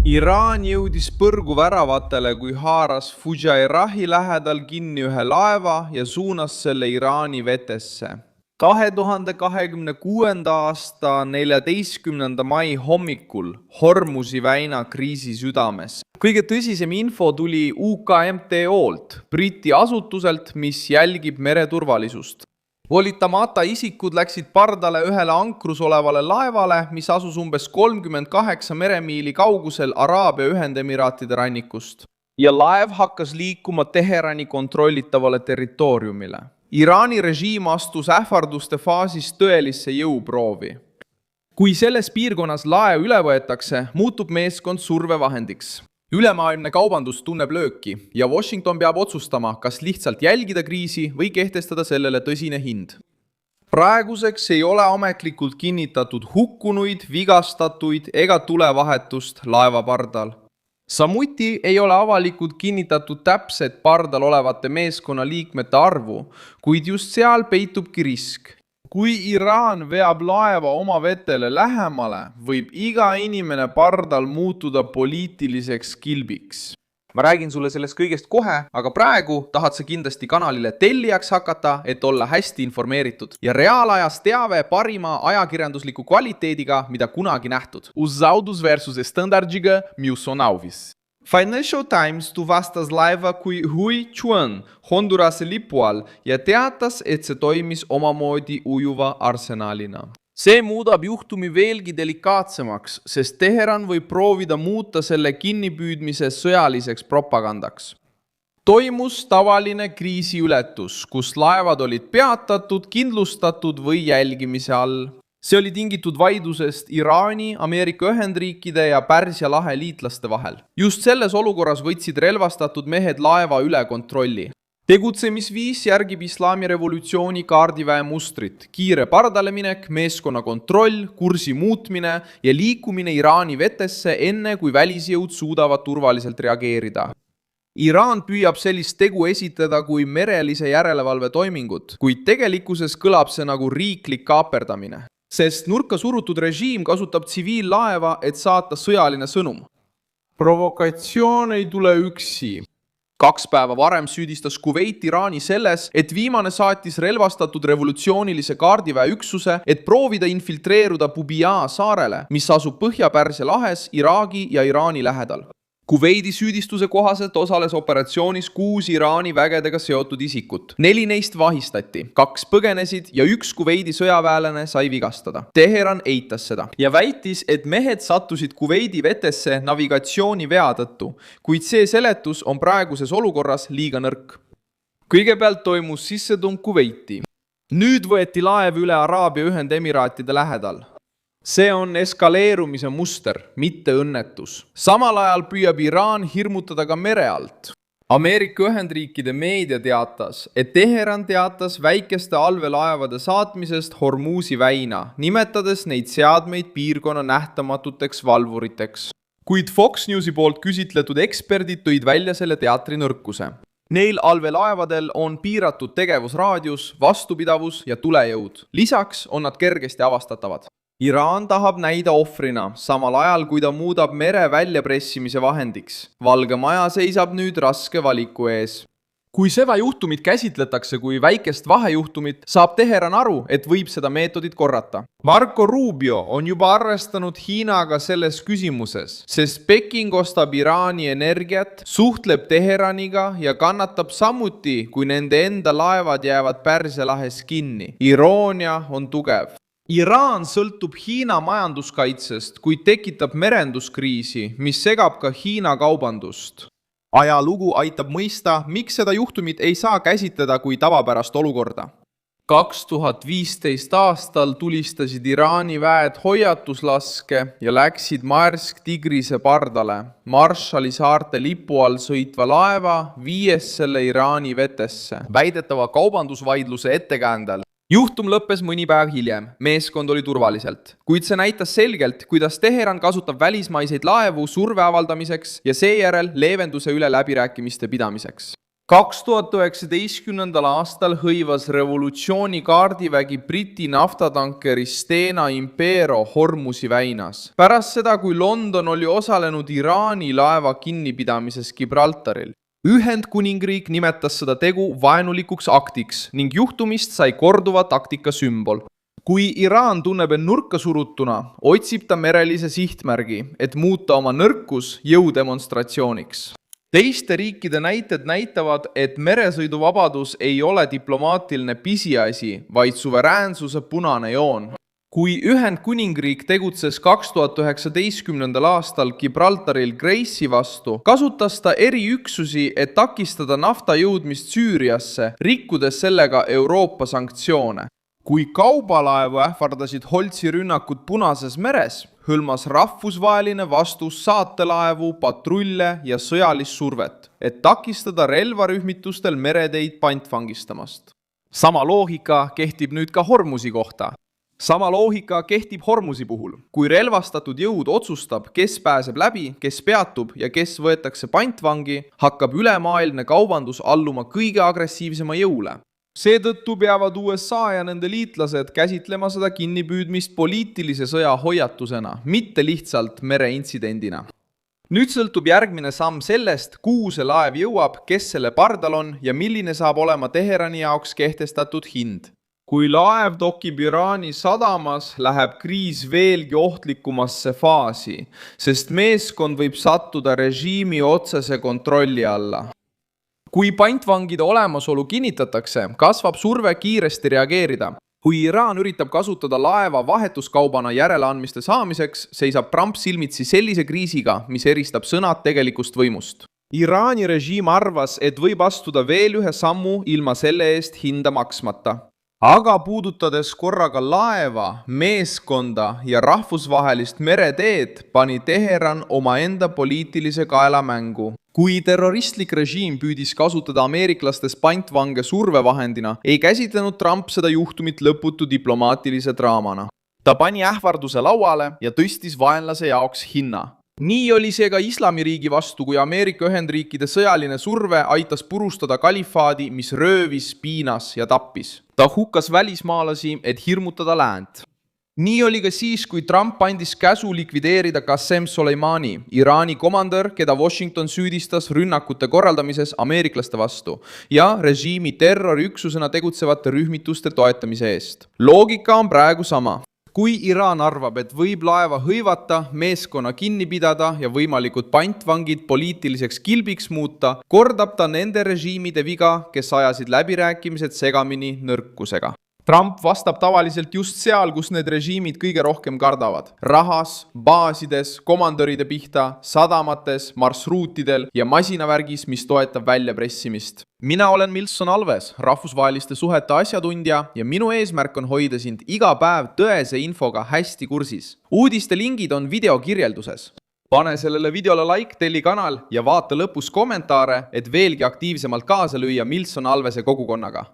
Iraan jõudis põrgu väravatele, kui haaras Fujairahi lähedal kinni ühe laeva ja suunas selle Iraani vetesse. 2026. aasta 14. mai hommikul Hormuzi väina kriisi südames. Kõige tõsisem info tuli UKMTO-lt, Briti asutuselt, mis jälgib mereturvalisust. Volitamata isikud läksid pardale ühele ankrus olevale laevale, mis asus umbes 38 meremiili kaugusel Araabia Ühendemiraatide rannikust. Ja laev hakkas liikuma Teherani kontrollitavale territooriumile. Iraani režiim astus ähvarduste faasis tõelisse jõuproovi. Kui selles piirkonnas laev üle võetakse, muutub meeskond survevahendiks. Ülemaailmne kaubandus tunneb lööki ja Washington peab otsustama, kas lihtsalt jälgida kriisi või kehtestada sellele tõsine hind. Praeguseks ei ole ametlikult kinnitatud hukkunuid, vigastatuid ega tulevahetust laeva pardal. Samuti ei ole avalikult kinnitatud täpset pardal olevate meeskonna liikmete arvu, kuid just seal peitubki risk. Kui Iraan veab laeva oma vetele lähemale, võib iga inimene pardal muutuda poliitiliseks kilbiks. Ma räägin sulle sellest kõigest kohe, aga praegu tahad sa kindlasti kanalile tellijaks hakata, et olla hästi informeeritud. Ja reaalajas teave parima ajakirjandusliku kvaliteediga, mida kunagi nähtud. Os áudios versus standardiga Milson Alves. Financial Times tuvastas laeva kui Hui Chuan Hondurase lipu all ja teatas, et see toimis omamoodi ujuva arsenalina. See muudab juhtumi veelgi delikaatsemaks, sest Teheran võib proovida muuta selle kinnipüüdmise sõjaliseks propagandaks. Toimus tavaline kriisiületus, kus laevad olid peatatud, kindlustatud või jälgimise all. See oli tingitud vaidlusest Iraani, Ameerika Ühendriikide ja Pärsia lahe liitlaste vahel. Just selles olukorras võtsid relvastatud mehed laeva üle kontrolli. Tegutsemisviis järgib islami revolutsiooni kaardiväe mustrit, kiire pardaleminek, meeskonna kontroll, kursi muutmine ja liikumine Iraani vetesse enne, kui välisjõud suudavad turvaliselt reageerida. Iraan püüab sellist tegu esitada kui merelise järelevalve toimingut, kuid tegelikkuses kõlab see nagu riiklik kaaperdamine. Sest nurka surutud režiim kasutab tsiviillaeva, et saata sõjaline sõnum. Provokatsioon ei tule üksi. 2 päeva varem süüdistas Kuveit Iraani selles, et viimane saatis relvastatud revolutsioonilise kaardiväe üksuse, et proovida infiltreeruda Bubia saarele, mis asub Põhja-Pärsia lahes Iraagi ja Iraani lähedal. Kuveidi süüdistuse kohaselt osales operatsioonis 6 Iraani vägedega seotud isikut. 4 neist vahistati, 2 põgenesid ja 1 Kuveidi sõjaväelane sai vigastada. Teheran eitas seda ja väitis, et mehed sattusid Kuveidi vetesse navigatsiooni vea tõttu, kuid see seletus on praeguses olukorras liiga nõrk. Kõigepealt toimus sissetung Kuveiti. Nüüd võeti laev üle Araabia Ühendemiraatide lähedal. See on eskaleerumise muster, mitte õnnetus. Samal ajal püüab Iraan hirmutada ka mere alt. Ameerika Ühendriikide meedia teatas, et Teheran teatas väikeste allveelaevade saatmisest Hormuzi väina, nimetades neid seadmeid piirkonna nähtamatuteks valvuriteks. Kuid Fox Newsi poolt küsitletud eksperdid tõid välja selle teatri nõrkuse. Neil allveelaevadel on piiratud tegevusraadius, vastupidavus ja tulejõud. Lisaks on nad kergesti avastatavad. Iraan tahab näida ohvrina, samal ajal kui ta muudab mere väljapressimise vahendiks. Valge Maja seisab nüüd raske valiku ees. Kui seda juhtumit käsitletakse kui väikest vahejuhtumit, saab Teheran aru, et võib seda meetodit korrata. Marco Rubio on juba arvestanud Hiinaga selles küsimuses, sest Peking ostab Iraani energiat, suhtleb Teheraniga ja kannatab samuti, kui nende enda laevad jäävad Pärsia lahes kinni. Iroonia on tugev. Iraan sõltub Hiina majanduskaitsest, kuid tekitab merenduskriisi, mis segab ka Hiina kaubandust. Ajalugu aitab mõista, miks seda juhtumit ei saa käsitleda kui tavapärast olukorda. 2015 aastal tulistasid Iraani väed hoiatuslaske ja läksid Marsk Tigrise pardale. Marshalli saarte lipu all sõitva laeva viies selle Iraani vetesse. Väidetava kaubandusvaidluse ettekäändel. Juhtum lõppes mõni päev hiljem, meeskond oli turvaliselt, kuid see näitas selgelt, kuidas Teheran kasutab välismaiseid laevu surve avaldamiseks ja seejärel leevenduse üle läbirääkimiste pidamiseks. 2019. aastal hõivas revolutsiooni kaardivägi Briti naftatankeri Stena Impero Hormuzi väinas. Pärast seda, kui London oli osalenud Iraani laeva kinnipidamises Gibraltaril. Ühendkuningriik nimetas seda tegu vaenulikuks aktiks ning juhtumist sai korduva taktika sümbol. Kui Iraan tunneb end nurka surutuna, otsib ta merelise sihtmärgi, et muuta oma nõrkus jõudemonstratsiooniks. Teiste riikide näited näitavad, et meresõiduvabadus ei ole diplomaatiline pisiasi, vaid suveräänsuse punane joon. Kui Ühendkuningriik tegutses 2019. aastal Gibraltaril Grace'i vastu, kasutas ta eriüksusi, et takistada nafta jõudmist Süüriasse, rikkudes sellega Euroopa sanktsioone. Kui kaubalaevu ähvardasid Holtsi rünnakud Punases meres, hõlmas rahvusvaheline vastus saatelaevu, patrulle ja sõjalist survet, et takistada relvarühmitustel mereteid pantvangistamast. Sama loogika kehtib nüüd ka Hormuzi kohta. Sama loogika kehtib Hormuzi puhul. Kui relvastatud jõud otsustab, kes pääseb läbi, kes peatub ja kes võetakse pantvangi, hakkab ülemaailmne kaubandus alluma kõige agressiivsema jõule. Seetõttu peavad USA ja nende liitlased käsitlema seda kinnipüüdmist poliitilise sõja hoiatusena, mitte lihtsalt mereintsidendina. Nüüd sõltub järgmine samm sellest, kuhu see laev jõuab, kes selle pardal on ja milline saab olema Teherani jaoks kehtestatud hind. Kui laev dokib Iraani sadamas, läheb kriis veelgi ohtlikumasse faasi, sest meeskond võib sattuda režiimi otsese kontrolli alla. Kui pantvangide olemasolu kinnitatakse, kasvab surve kiiresti reageerida. Kui Iraan üritab kasutada laeva vahetuskaubana järeleandmiste saamiseks, seisab Trump silmitsi sellise kriisiga, mis eristab sõnad tegelikust võimust. Iraani režiim arvas, et võib astuda veel ühe sammu ilma selle eest hinda maksmata. Aga puudutades korraga laeva, meeskonda ja rahvusvahelist mereteed, pani Teheran omaenda poliitilise kaela mängu. Kui terroristlik režiim püüdis kasutada ameeriklastes pantvange survevahendina, ei käsitlenud Trump seda juhtumit lõputu diplomaatilise draamana. Ta pani ähvarduse lauale ja tõstis vaenlase jaoks hinna. Nii oli see ka Islamiriigi vastu, kui Ameerika Ühendriikide sõjaline surve aitas purustada kalifaadi, mis röövis, piinas ja tappis. Ta hukkas välismaalasi, et hirmutada läänt. Nii oli ka siis, kui Trump andis käsu likvideerida Qasem Soleimani, Iraani komandör, keda Washington süüdistas rünnakute korraldamises ameeriklaste vastu ja režiimi terroriüksusena tegutsevate rühmituste toetamise eest. Loogika on praegu sama. Kui Iraan arvab, et võib laeva hõivata, meeskonna kinni pidada ja võimalikud pantvangid poliitiliseks kilbiks muuta, kordab ta nende režiimide viga, kes ajasid läbirääkimised segamini nõrkusega. Trump vastab tavaliselt just seal, kus need režiimid kõige rohkem kardavad. Rahas, baasides, komandöride pihta, sadamates, marsruutidel ja masinavärgis, mis toetab väljapressimist. Mina olen Milson Alves, rahvusvaheliste suhete asjatundja ja minu eesmärk on hoida sind iga päev tõese infoga hästi kursis. Uudiste lingid on video kirjelduses. Pane sellele videole like, telli kanal ja vaata lõpus kommentaare, et veelgi aktiivsemalt kaasa lüüa Milson Alvese kogukonnaga.